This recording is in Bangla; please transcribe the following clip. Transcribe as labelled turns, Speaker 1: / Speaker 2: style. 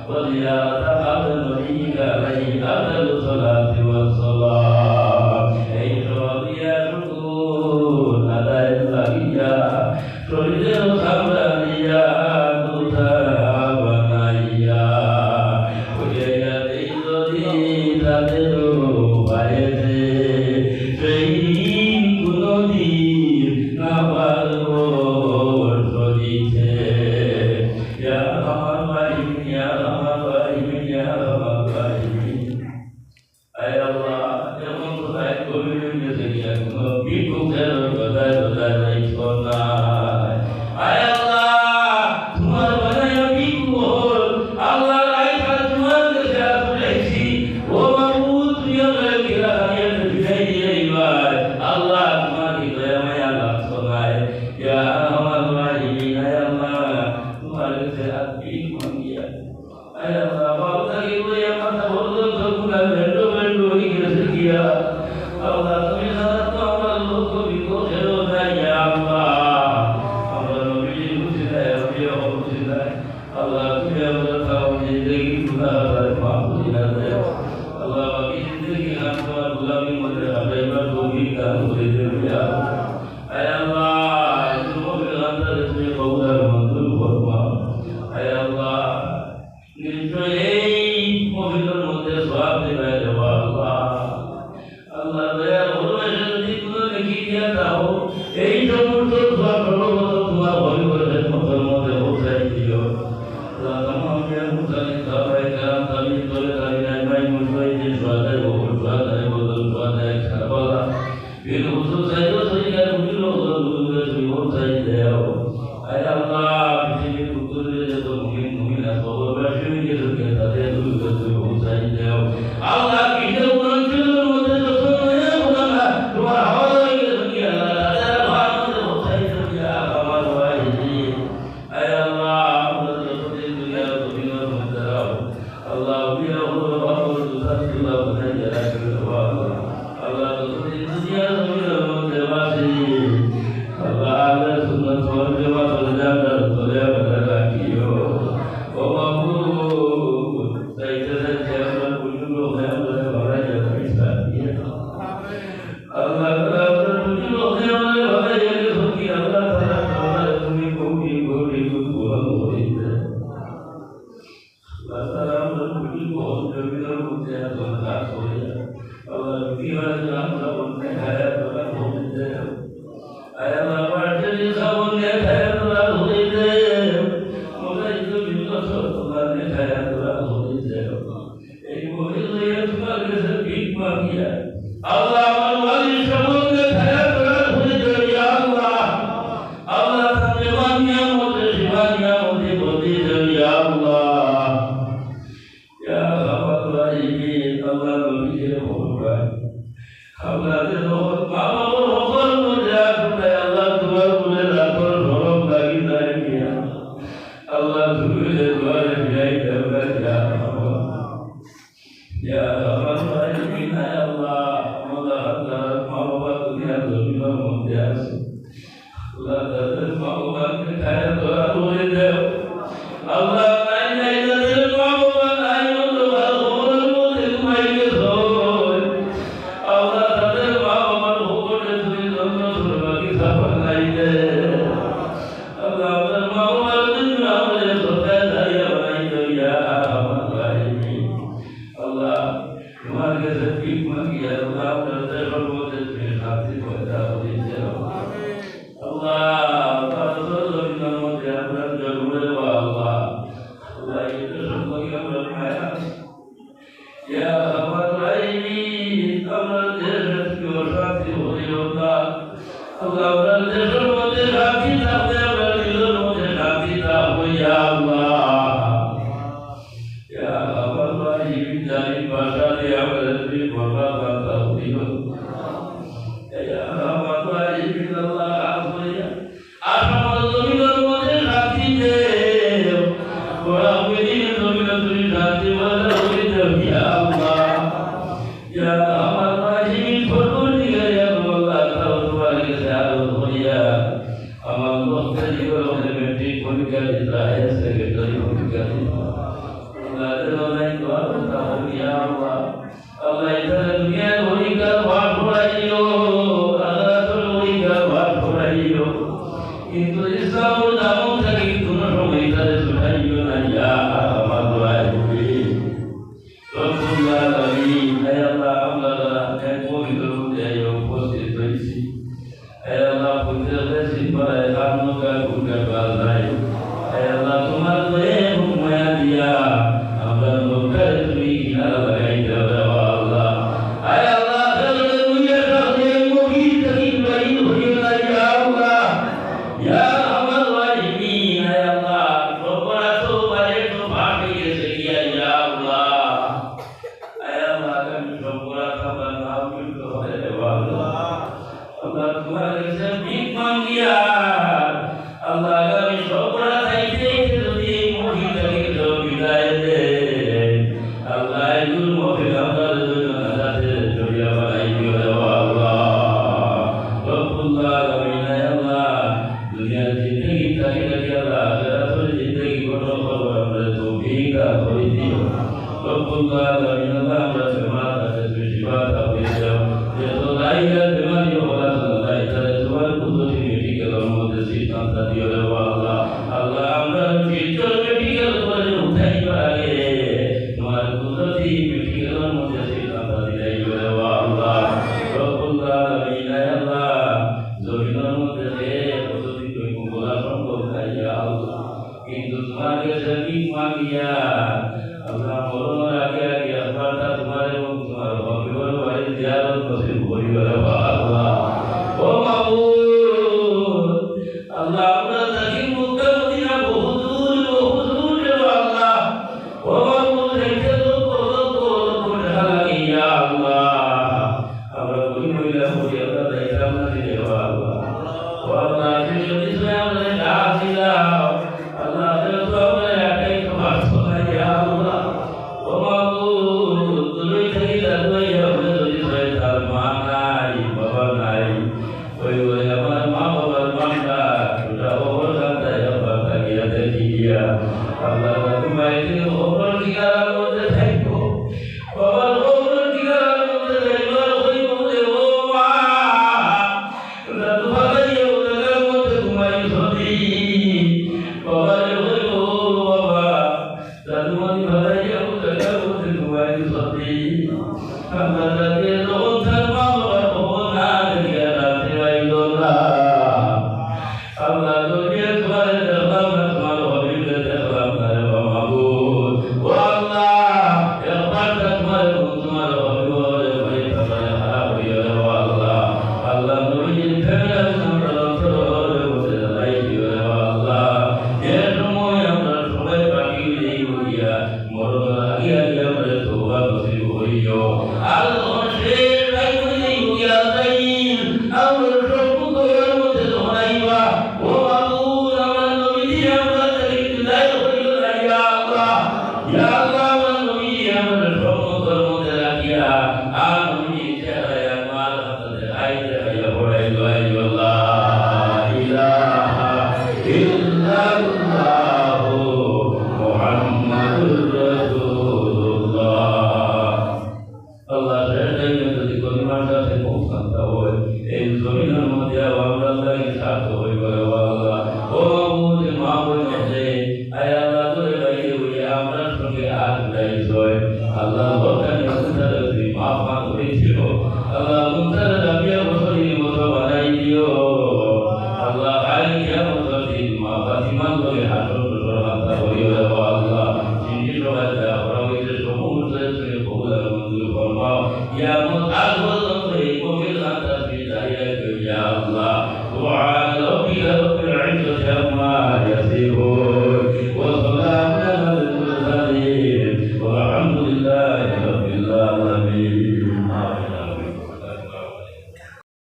Speaker 1: وزيارة قبر نبيك عليه أفضل الصلاة والسلام أي رضي شكور أداء البقية شهد الخمرانية تتابنايا وجيت إذني تدلو بايتي شهيد كنودي نوالو شديتي يا رحمن رحيم يا رحمن رحيم يا رحمن رحيم أي الله يوم تبعد كل يوم بيكم خير بدل بدل إخوانا أي الله تمہار بنایا بيكم الله رايك تمہار كسيات ليسي ومبوط يوم الكراهية تجيء إليه الله تمہار كذا ما يعلم سماه يا رحمن رحيم يا الله تمہار كسيات بيكم يا أي الله بابا كيلو يا ماتا بولو كنا بندو بندو يكسيا الله تمہیں تو ہمارا لوگ کو بھی کو خیرو ہے یا اللہ ہمارا نبی خوشی ہے ربی خوشی ہے اللہ تمہیں ہمارا تھاؤ زندگی خدا پر معبودی نہ دے اللہ باقی زندگی ہم تمہار غلامی مدر حبیبہ دوگی کا ہوئے دے یا اے اللہ تمہیں بھی اندر اس میں قبول منظور فرما اے اللہ নিশ্চয়ই মহিলার মধ্যে সওয়াব দেবে আল্লাহ আল্লাহ দয়া করে যদি কোনো নেকি দিয়া দাও এই সমস্ত সওয়াব সর্বত তোমার ভয় করে তোমার মধ্যে পৌঁছাই দিও আল্লাহ तमाम প্রিয় মুসলিম সাহাবায়ে کرام তাবিঈন করে তাবিঈন আজমাইন মুজতাহিদিন সুহাদায়ে বহু সুহাদায়ে বদল সুহাদায়ে কারবালা বিন হুজুর সাইয়্যিদ সৈয়দ মুজিবুর রহমান তুমি পৌঁছাই দাও আয় আল্লাহ পৃথিবীর উত্তরে যত মুমিন মুমিনা সবরবাসী হয়ে তাদের দুর্গত পৌঁছাই দাও আল্লাহ কিসের অঞ্চলের মধ্যে যত নয়া ওলামা তোমার হাওয়া হয়ে গেছে আল্লাহ তাদের ভার মধ্যে পৌঁছাই দাও ইয়া আমার ওয়াহিদি আয় আল্লাহ আমরা যত দুনিয়া দুনিয়ার মধ্যে রাও আল্লাহ বিয়া হলো বাবুর দুসাতুল্লাহ বনাই রাখবে আল্লাহ আল্লাহ যত দুনিয়া দুনিয়ার মধ্যে বাসি আল্লাহ আল্লাহ সুন্নাত ওয়াল জামাত ওয়াল জান্নাত তোলে আমরা রাখিও ও মাবুদ সাইয়েদে জামাত বুজুর্গ হয়ে আমরা ভালো যাবে ইসলামিয়া আল্লাহ তাআলা আমরা বুজুর্গ হয়ে আমরা ভালো যাবে সত্যি আল্লাহ তাআলা তুমি কোটি কোটি গুণ করিতে আল্লাহ তাআলা আমরা বুজুর্গ জমিনের মধ্যে আমরা কাজ করি আল্লাহ বিহারে আমরা বলতে হায়াত আমরা বলতে আয় আল্লাহ বাড়ি সামনে হায়াত আমরা বলতে মোদের জমিন সত্তর নে হায়াত আমরা বলতে এই মহিলা তোমার কাছে ভিক মাগিয়া আল্লাহ আমার ওয়ালি সামনে হায়াত আমরা বলতে ইয়া আল্লাহ আল্লাহ তুমি মানিয়া মোদের জীবনিয়া মোদের বলতে ইয়া আল্লাহ ইয়া আল্লাহ ইবিন আল্লাহ নবীকে বলবা আমরা যে রহমত বাবা রহমত মধ্যে আসবে আল্লাহ তোমার বলে রাখো রহম লাগি যায় মিয়া আল্লাহ তুমি যে দুয়ারে বিয়াই দেবে ইয়া রহমান রহিম আল্লাহ আমাদের হাজার মা বাবা দুনিয়ার জমিনের মধ্যে আছে আল্লাহ তাদের মা বাবাকে খায় দোয়া করে দাও আল্লাহ নাই নাই তাদের মা বাবা নাই মতো ভালো মধ্যে ঘুমাই গেছো আল্লাহ তাদের মা বাবার হুকুমে তুমি জন্য সুরবাকি সাফা নাই দে আল্লাহ আমাদের মা বাবার জন্য আমাদের সদায় দাঁড়িয়ে বানাই দো ইয়া রহমান রহিম আল্লাহ তোমার কাছে ভিক মাগি আল্লাহ আমাদের সর্বদা তুমি শান্তি পয়দা করে দাও আল্লাহ তাদের জমিনের মধ্যে আমরা জন্মে দেওয়া আল্লাহ আল্লাহ এটা সম্পর্কে আমরা মায়া ইয়া রহমান রহিম আমরা দেশের কি অশান্তি হইও না আল্লাহ আমরা দেশের মধ্যে শান্তি থাকবে আমরা নিজের মধ্যে শান্তি থাকবো ইয়া আল্লাহ ইয়া রহমান রহিম জানি ভাষা দিয়ে আমাদের তুমি বরবাদ বান্দা হইও ইয়া রহমান রহিম আল্লাহ আসিয়া আমার জমিনের মধ্যে শান্তি দে ওরা ওইদিন জমিনের তুমি শান্তি বলে হই দাও ইয়া আল্লাহ ইয়া রহমান রহিম পরবর্তীকালে ইয়া আল্লাহ তাআলা তোমার কাছে আরজ করিয়া আমার লক্ষ্য জীবনের মেট্রিক পরীক্ষা দিতে সেক্রেটারি পরীক্ষা দিতে Ya Allah,